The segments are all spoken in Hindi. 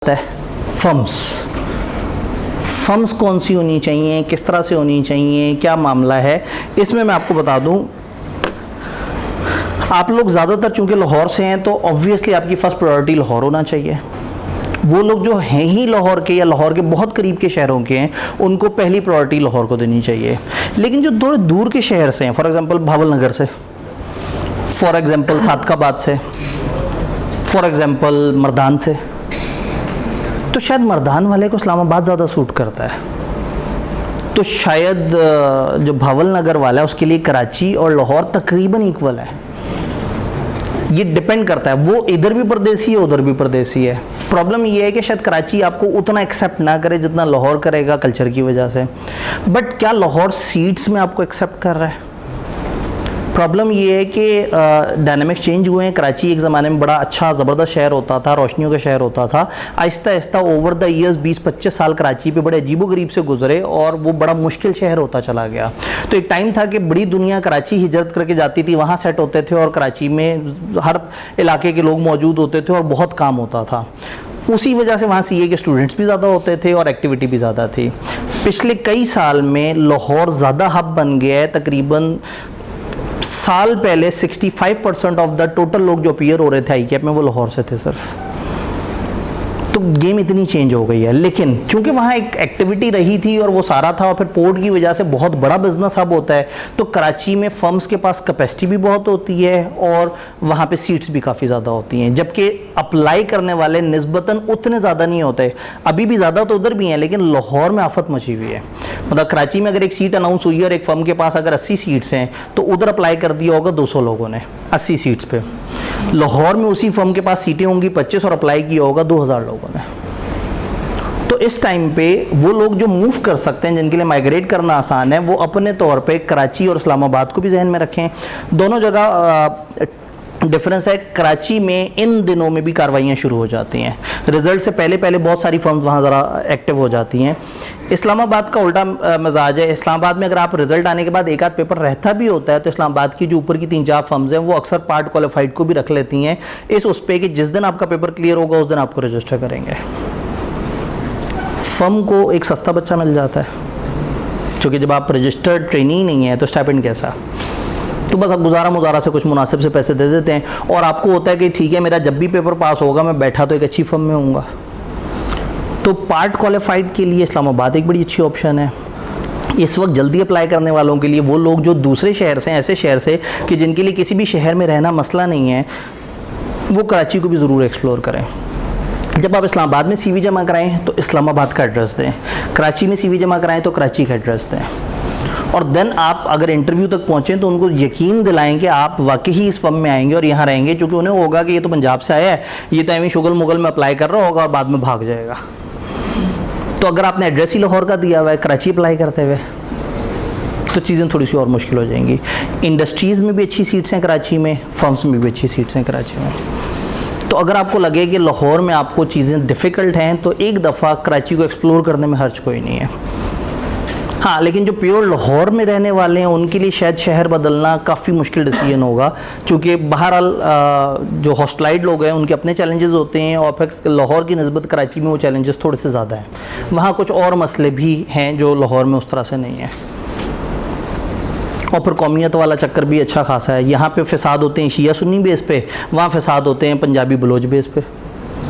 है फर्म्स। फर्म्स कौन सी होनी चाहिए, किस तरह से होनी चाहिए, क्या मामला है, इसमें मैं आपको बता दूं। आप लोग ज़्यादातर चूंकि लाहौर से हैं तो ऑब्वियसली आपकी फ़र्स्ट प्रायोरिटी लाहौर होना चाहिए। वो लोग जो हैं ही लाहौर के या लाहौर के बहुत करीब के शहरों के हैं उनको पहली प्रायोरिटी लाहौर को देनी चाहिए। लेकिन जो थोड़े दूर के शहर से हैं, फॉर एग्ज़ाम्पल भावल नगर से, फॉर एग्ज़ाम्पल सादकाबाद से, फॉर एग्ज़ाम्पल मर्दान से, तो शायद मर्दान वाले को इस्लामाबाद ज़्यादा सूट करता है। तो शायद जो भावल नगर वाला है उसके लिए कराची और लाहौर तकरीबन इक्वल है। ये डिपेंड करता है, वो इधर भी परदेसी है उधर भी परदेसी है। प्रॉब्लम ये है कि शायद कराची आपको उतना एक्सेप्ट ना करे जितना लाहौर करेगा कल्चर की वजह से। बट क्या लाहौर सीट्स में आपको एक्सेप्ट कर रहा है? प्रॉब्लम ये है कि डायनामिक्स चेंज हुए हैं। कराची एक ज़माने में बड़ा अच्छा ज़बरदस्त शहर होता था, रोशनियों का शहर होता था। Aahista Aahista over the years 20-25 साल कराची पे बड़े अजीबोगरीब से गुजरे और वो बड़ा मुश्किल शहर होता चला गया। तो एक टाइम था कि बड़ी दुनिया कराची हिजरत करके जाती थी, वहाँ सेट होते थे और कराची में हर इलाके के लोग मौजूद होते थे और बहुत काम होता था। उसी वजह से वहाँ सीए के स्टूडेंट्स भी ज़्यादा होते थे और एक्टिविटी भी ज़्यादा थी। पिछले कई साल में लाहौर ज़्यादा हब बन गया है। तकरीबन साल पहले 65% ऑफ द टोटल लोग जो अपीयर हो रहे थे आई कैप में वो लाहौर से थे सिर्फ। तो गेम इतनी चेंज हो गई है। लेकिन चूंकि वहाँ एक एक्टिविटी रही थी और वो सारा था और फिर पोर्ट की वजह से बहुत बड़ा बिजनेस हब होता है, तो कराची में फर्म्स के पास कैपेसिटी भी बहुत होती है और वहाँ पे सीट्स भी काफ़ी ज़्यादा होती हैं। जबकि अप्लाई करने वाले निस्बतन उतने ज़्यादा नहीं होते। अभी भी ज़्यादा तो उधर भी हैं लेकिन लाहौर में आफत मची हुई है। मतलब कराची में अगर एक सीट अनाउंस हुई है और एक फर्म के पास अगर 80 सीट्स हैं तो उधर अप्लाई कर दिया होगा 200 लोगों ने 80 सीट्स पे। लाहौर में उसी फर्म के पास सीटें होंगी 25 और अप्लाई किया होगा 2000 लोगों ने। तो इस टाइम पे वो लोग जो मूव कर सकते हैं, जिनके लिए माइग्रेट करना आसान है, वो अपने तौर पे कराची और इस्लामाबाद को भी जहन में रखें। दोनों जगह डिफरेंस है। कराची में इन दिनों में भी कार्रवाइयाँ शुरू हो जाती हैं। रिजल्ट से पहले पहले बहुत सारी फर्म्स वहाँ ज़रा एक्टिव हो जाती हैं। इस्लामाबाद का उल्टा मिजाज है। इस्लामाबाद में अगर आप रिजल्ट आने के बाद एक आध पेपर रहता भी होता है तो इस्लामाबाद की जो ऊपर की 3-4 फर्म्स हैं वो अक्सर पार्ट क्वालिफाइड को भी रख लेती हैं इस उस पे कि जिस दिन आपका पेपर क्लियर होगा उस दिन आपको रजिस्टर करेंगे। फर्म को एक सस्ता बच्चा मिल जाता है, क्योंकि जब आप रजिस्टर्ड ट्रेनी नहीं है तो स्टाइपेंड कैसा, तो बस आप गुजारा मुजारा से कुछ मुनासिब से पैसे दे देते हैं और आपको होता है कि ठीक है मेरा जब भी पेपर पास होगा मैं बैठा तो एक अच्छी फर्म में होऊंगा। तो पार्ट क्वालिफाइड के लिए इस्लामाबाद एक बड़ी अच्छी ऑप्शन है। इस वक्त जल्दी अप्लाई करने वालों के लिए वो लोग जो दूसरे शहर से, ऐसे शहर से कि जिनके लिए किसी भी शहर में रहना मसला नहीं है, वो कराची को भी ज़रूर एक्सप्लोर करें। जब आप इस्लामाबाद में CV जमा कराएं तो इस्लामाबाद का एड्रेस दें, कराची में CV जमा कराएं तो कराची का एड्रेस दें। और देन आप अगर इंटरव्यू तक पहुँचें तो उनको यकीन दिलाएं कि आप वाकई ही इस फर्म में आएंगे और यहाँ रहेंगे, क्योंकि उन्हें होगा कि ये तो पंजाब से आया है, ये तो एवं शुगल मुगल में अप्लाई कर रहा होगा और बाद में भाग जाएगा। तो अगर आपने एड्रेस ही लाहौर का दिया हुआ है कराची अप्लाई करते हुए तो चीज़ें थोड़ी सी और मुश्किल हो जाएंगी। इंडस्ट्रीज़ में भी अच्छी सीट्स हैं कराची में, फर्म्स में भी अच्छी सीट्स हैं कराची में। तो अगर आपको लगे कि लाहौर में आपको चीज़ें डिफ़िकल्ट हैं तो एक दफ़ा कराची को एक्सप्लोर करने में हर्ज कोई नहीं है। हाँ, लेकिन जो प्योर लाहौर में रहने वाले हैं उनके लिए शायद शहर बदलना काफ़ी मुश्किल डिसीजन होगा, क्योंकि बहरहाल जो हॉस्टलाइड लोग हैं उनके अपने चैलेंजेस होते हैं और फिर लाहौर की निस्बत कराची में वो चैलेंजेस थोड़े से ज़्यादा हैं। वहाँ कुछ और मसले भी हैं जो लाहौर में उस तरह से नहीं है। और फिर कौमियत वाला चक्कर भी अच्छा खासा है। यहाँ पे फसाद होते हैं शिया सुन्नी बेस पे, वहाँ फसाद होते हैं पंजाबी बलोच बेस पे।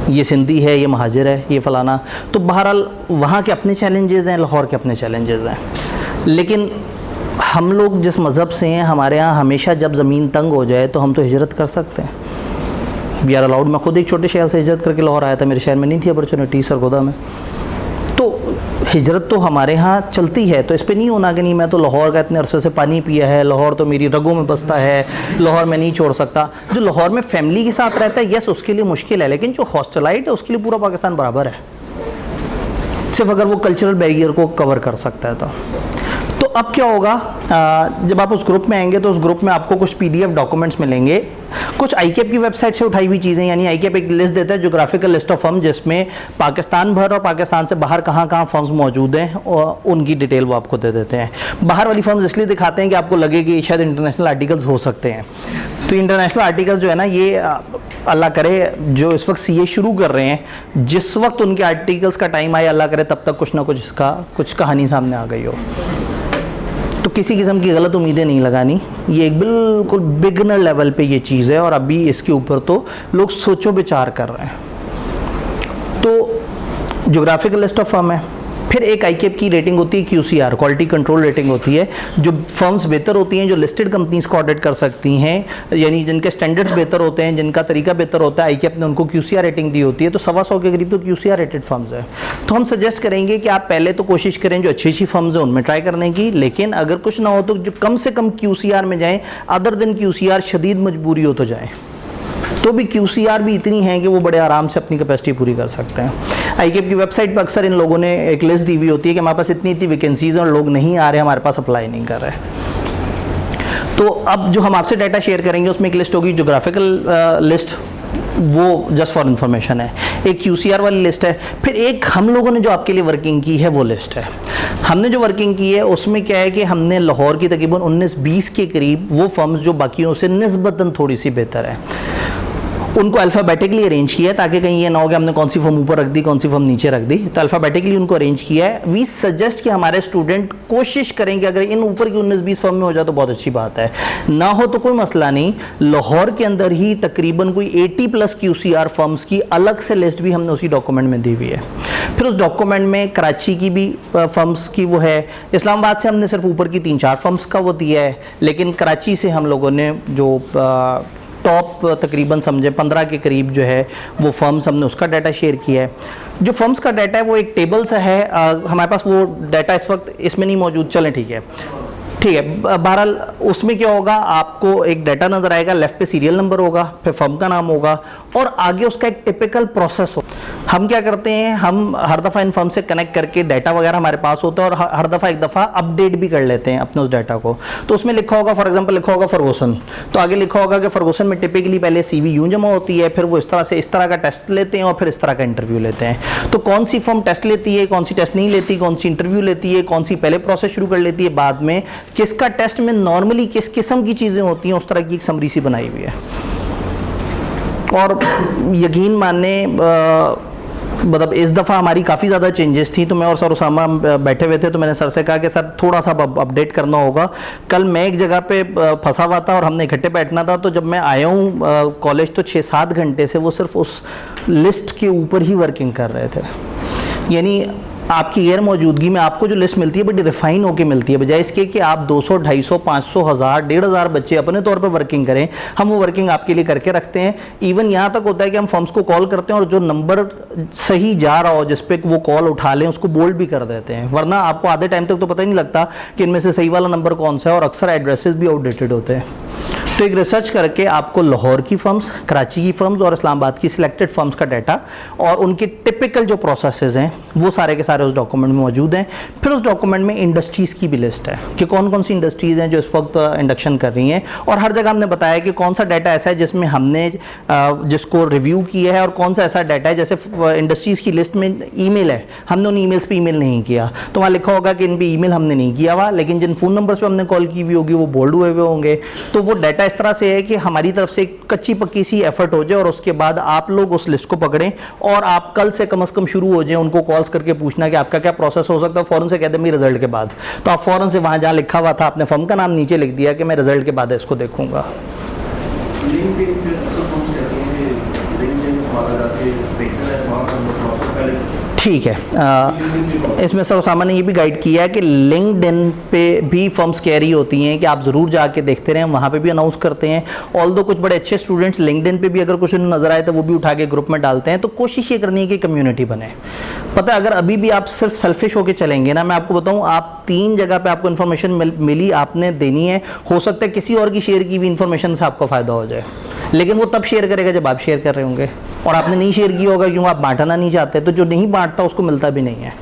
ये सिंधी है, ये महाजिर है, ये फ़लाना। तो बहरहाल वहाँ के अपने चैलेंजेस हैं, लाहौर के अपने चैलेंजेस हैं। लेकिन हम लोग जिस मज़हब से हैं, हमारे यहाँ हमेशा जब ज़मीन तंग हो जाए तो हम तो हिजरत कर सकते हैं। We are allowed. मैं खुद एक छोटे शहर से हिजरत करके लाहौर आया था, मेरे शहर में नहीं थी अपॉर्चुनिटी, सरगोदा में। तो हिजरत तो हमारे यहाँ चलती है, तो इस पर नहीं होना कि नहीं मैं तो लाहौर का इतने अरसे से पानी पिया है, लाहौर तो मेरी रगों में बसता है, लाहौर में नहीं छोड़ सकता। जो लाहौर में फैमिली के साथ रहता है, यस उसके लिए मुश्किल है, लेकिन जो हॉस्टलाइट है उसके लिए पूरा पाकिस्तान बराबर है, सिर्फ अगर वो कल्चरल बैरियर को कवर कर सकता है तो अब क्या होगा, जब आप उस ग्रुप में आएंगे तो उस ग्रुप में आपको कुछ PDF डॉक्यूमेंट्स मिलेंगे, कुछ ICAP की वेबसाइट से उठाई हुई चीज़ें। यानी ICAP एक लिस्ट देता है, ज्योग्राफिकल लिस्ट ऑफ फर्म, जिसमें पाकिस्तान भर और पाकिस्तान से बाहर कहाँ कहाँ फर्म्स मौजूद हैं और उनकी डिटेल वो आपको दे देते हैं। बाहर वाली फर्म्स इसलिए दिखाते हैं कि आपको लगे कि शायद इंटरनेशनल आर्टिकल्स हो सकते हैं। तो इंटरनेशनल आर्टिकल्स जो है ना, ये अल्लाह करे जो इस वक्त सीए शुरू कर रहे हैं, जिस वक्त उनके आर्टिकल्स का टाइम आए, अल्लाह करे तब तक कुछ ना कुछ इसका कुछ कहानी सामने आ गई हो। तो किसी किस्म की गलत उम्मीदें नहीं लगानी, ये एक बिल्कुल बिगनर लेवल पे ये चीज़ है और अभी इसके ऊपर तो लोग सोचो विचार कर रहे हैं। तो ज्योग्राफिकल लिस्ट ऑफ फर्म है, फिर एक आईकेप की रेटिंग होती है QCR, क्वालिटी कंट्रोल रेटिंग होती है। जो फर्म्स बेहतर होती हैं, जो लिस्टेड कंपनीज को ऑडिट कर सकती हैं, यानी जिनके स्टैंडर्ड्स बेहतर होते हैं, जिनका तरीका बेहतर होता है, आईकेप ने उनको QCR रेटिंग दी होती है। तो 125 के करीब तो QCR रेटेड फर्म्स है। तो हम सजेस्ट करेंगे कि आप पहले तो कोशिश करें जो अच्छी फर्म्स हैं उनमें ट्राई करने की, लेकिन अगर कुछ ना हो तो जो कम से कम QCR में जाएँ, अदर देन QCR शदीद मजबूरी हो तो जाएँ, तो भी QCR भी इतनी है कि वो बड़े आराम से अपनी कैपेसिटी पूरी कर सकते हैं। आईकेप की वेबसाइट पर अक्सर इन लोगों ने एक लिस्ट दी हुई होती है कि हमारे पास इतनी वैकेंसीज हैं और लोग नहीं आ रहे, हमारे पास अप्लाई नहीं कर रहे। तो अब जो हम आपसे डाटा शेयर करेंगे उसमें एक लिस्ट होगी ज्योग्राफिकल लिस्ट, वो जस्ट फॉर इन्फॉर्मेशन है। एक QCR वाली लिस्ट है, फिर एक हम लोगों ने जो आपके लिए वर्किंग की है वो लिस्ट है। हमने जो वर्किंग की है उसमें क्या है कि हमने लाहौर की तकरीबन 19-20 के करीब वो फर्म्स जो बाकियों से निस्बतन थोड़ी सी बेहतर है, उनको अल्फ़ाबेटिकली अरेंज किया है, ताकि कहीं ये ना हो कि हमने कौन सी फॉर्म ऊपर रख दी, कौन सी फॉर्म नीचे रख दी। तो अल्फ़ाबेटिकली उनको अरेंज किया है। वी सजेस्ट कि हमारे स्टूडेंट कोशिश करें कि अगर इन ऊपर की 19-20 फॉर्म में हो जाए तो बहुत अच्छी बात है, ना हो तो कोई मसला नहीं। लाहौर के अंदर ही तकरीबन कोई 80+ QCR फर्म्स की अलग से लिस्ट भी हमने उसी डॉक्यूमेंट में दी हुई है। फिर उस डॉक्यूमेंट में कराची की भी फर्म्स की वो है, इस्लामाबाद से हमने सिर्फ ऊपर की 3-4 फर्म्स का वो दिया है, लेकिन कराची से हम लोगों ने जो टॉप तकरीबन समझे 15 के करीब जो है वो फर्म्स हमने उसका डाटा शेयर किया है। जो फर्म्स का डाटा है वो एक टेबल सा है, हमारे पास वो डाटा इस वक्त इसमें नहीं मौजूद, चलें ठीक है। बहरहाल उसमें क्या होगा, आपको एक डाटा नज़र आएगा, लेफ्ट पे सीरियल नंबर होगा, फिर फर्म का नाम होगा और आगे उसका एक टिपिकल प्रोसेस हो। हम क्या करते हैं, हम हर दफ़ा इन फर्म से कनेक्ट करके डाटा वगैरह हमारे पास होता है और हर दफ़ा एक दफ़ा अपडेट भी कर लेते हैं अपने उस डाटा को। तो उसमें लिखा होगा, फॉर एग्जांपल लिखा होगा फर्गूसन, तो आगे लिखा होगा कि फर्गूसन में टिपिकली पहले CV यूँ जमा होती है, फिर वो इस तरह का टेस्ट लेते हैं और फिर इस तरह का इंटरव्यू लेते हैं। तो कौन सी फर्म टेस्ट लेती है, कौन सी टेस्ट नहीं लेती, कौन सी इंटरव्यू लेती है, कौन सी पहले प्रोसेस शुरू कर लेती है, बाद में किसका टेस्ट में नॉर्मली किस किस्म की चीज़ें होती हैं, उस तरह की एक समरी सी बनाई हुई है। और यकीन माने मतलब इस दफ़ा हमारी काफ़ी ज़्यादा चेंजेस थी। तो मैं और सर उसामा बैठे हुए थे, तो मैंने सर से कहा कि सर थोड़ा सा अपडेट करना होगा। कल मैं एक जगह पे फंसा हुआ था और हमने इकट्ठे बैठना था, तो जब मैं आया हूँ कॉलेज तो 6-7 घंटे से वो सिर्फ उस लिस्ट के ऊपर ही वर्किंग कर रहे थे। यानी आपकी गैर मौजूदगी में आपको जो लिस्ट मिलती है बड़ी रिफाइन होकर मिलती है, बजाय इसके कि आप 200, 250, 500, 1000, 1500 बच्चे अपने तौर पे वर्किंग करें। हम वो वर्किंग आपके लिए करके रखते हैं। इवन यहाँ तक होता है कि हम फर्म्स को कॉल करते हैं और जो नंबर सही जा रहा हो जिस पे वो कॉल उठा लें उसको बोल्ड भी कर देते हैं, वरना आपको आधे टाइम तक तो पता ही नहीं लगता कि इनमें से सही वाला नंबर कौन सा है, और अक्सर एड्रेसेस भी आउटडेटेड होते हैं। तो एक रिसर्च करके आपको लाहौर की फर्म्स, कराची की फर्म्स और इस्लामाबाद की सिलेक्टेड फर्म्स का डाटा और उनके टिपिकल जो प्रोसेसेस हैं वो सारे के सारे उस डॉक्यूमेंट में मौजूद हैं। फिर उस डॉक्यूमेंट में इंडस्ट्रीज़ की भी लिस्ट है कि कौन कौन सी इंडस्ट्रीज़ हैं जो इस वक्त इंडक्शन कर रही हैं, और हर जगह हमने बताया कि कौन सा डाटा ऐसा है जिसमें हमने जिसको रिव्यू किया है और कौन सा ऐसा डाटा है जैसे इंडस्ट्रीज़ की लिस्ट में ईमेल है, हमने उन ईमेल्स पे ईमेल नहीं किया, तो वहाँ लिखा होगा कि इन पे ईमेल हमने नहीं किया हुआ, लेकिन जिन फ़ोन नंबर्स पे हमने कॉल की हुई होगी वो बोल्ड हुए हुए होंगे। तो वो डाटा इस तरह से है कि हमारी तरफ से एक कच्ची पक्की सी एफर्ट हो जाए और उसके बाद आप लोग उस लिस्ट को पकड़ें और आप कल से कम शुरू हो जाए उनको कॉल्स करके पूछना कि आपका क्या प्रोसेस हो सकता है। फ़ौरन से कह दें मेरे रिजल्ट के बाद, तो आप फ़ौरन से वहाँ जहाँ लिखा हुआ था अपने फर्म का नाम नीचे लिख दिया कि मैं रिजल्ट के बाद इसको देखूंगा। ठीक है, इसमें सर उसामा ने ये भी गाइड किया है कि लिंक्डइन पे भी फर्म्स कह रही होती हैं कि आप ज़रूर जाके देखते रहें, वहाँ पे भी अनाउंस करते हैं। ऑल्दो कुछ बड़े अच्छे स्टूडेंट्स लिंक्डइन पे भी अगर कुछ नज़र आए तो वो भी उठा के ग्रुप में डालते हैं। तो कोशिश ये करनी है कि कम्युनिटी बने। पता है, अगर अभी भी आप सिर्फ सेल्फिश होकर चलेंगे ना, मैं आपको बताऊँ, आप 3 जगह पर आपको इन्फॉर्मेशन मिली, आपने देनी है, हो सकता है किसी और की शेयर की भी इन्फॉर्मेशन से आपको फ़ायदा हो जाए, लेकिन वो तब शेयर करेगा जब आप शेयर कर रहे होंगे, और आपने नहीं शेयर किया होगा क्योंकि आप बांटना नहीं चाहते, तो जो नहीं बांटता उसको मिलता भी नहीं है।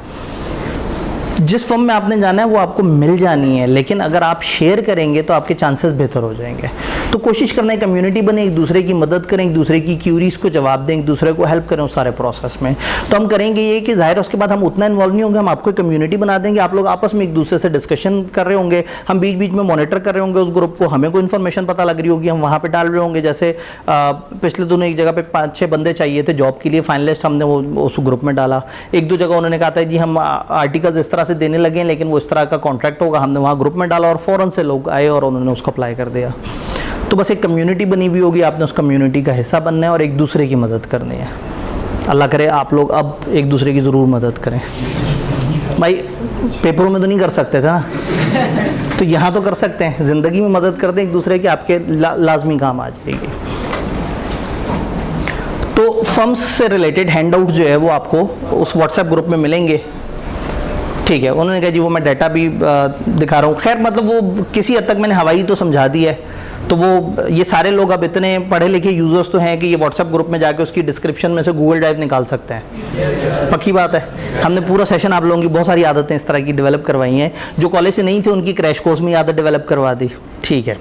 जिस फर्म में आपने जाना है वो आपको मिल जानी है, लेकिन अगर आप शेयर करेंगे तो आपके चांसेस बेहतर हो जाएंगे। तो कोशिश करना है कम्युनिटी बने, एक दूसरे की मदद करें, एक दूसरे की क्यूरीज को जवाब दें, एक दूसरे को हेल्प करें उस सारे प्रोसेस में। तो हम करेंगे ये कि ज़ाहिर है उसके बाद हम उतना इन्वॉल्व नहीं होंगे, हम आपको कम्युनिटी बना देंगे, आप लोग आपस में एक दूसरे से डिस्कशन कर रहे होंगे, हम बीच बीच में मॉनिटर कर रहे होंगे उस ग्रुप को, हमें कोई इन्फॉर्मेशन पता लग रही होगी हम वहाँ पर डाल रहे होंगे। जैसे पिछले दिनों एक जगह पे 5-6 बंदे चाहिए थे जॉब के लिए, फाइनलिस्ट, हमने वो उस ग्रुप में डाला। एक दो जगह उन्होंने कहा था जी हम आर्टिकल्स इस तरह से देने लगे हैं लेकिन वो इस तरह का कॉन्ट्रैक्ट होगा, हमने वहाँ ग्रुप में डाला और फ़ौरन से लोग आए और उन्होंने उसको अप्लाई कर दिया। तो बस एक कम्युनिटी बनी हुई होगी, आपने उस कम्युनिटी का हिस्सा बनना है और एक दूसरे की मदद करनी है। अल्लाह करे आप लोग अब एक दूसरे की ज़रूर मदद करें। भाई पेपरों में तो नहीं कर सकते थे ना, तो यहाँ तो कर सकते हैं, ज़िंदगी में मदद कर दें एक दूसरे की, आपके लाजमी काम आ जाएगी। तो फर्म्स से रिलेटेड हैंडआउट जो है वो आपको उस व्हाट्सएप ग्रुप में मिलेंगे, ठीक है। उन्होंने कहा जी वो मैं डाटा भी दिखा रहा हूँ। खैर मतलब वो किसी हद तक मैंने हवाई तो समझा दी है। तो वो ये सारे लोग अब इतने पढ़े लिखे यूज़र्स तो हैं कि ये व्हाट्सएप ग्रुप में जाके उसकी डिस्क्रिप्शन में से गूगल ड्राइव निकाल सकते हैं। पक्की बात है, हमने पूरा सेशन आप लोगों की बहुत सारी आदतें इस तरह की डेवलप करवाई हैं, जो कॉलेज से नहीं थे उनकी क्रैश कोर्स में आदत डेवलप करवा दी, ठीक है।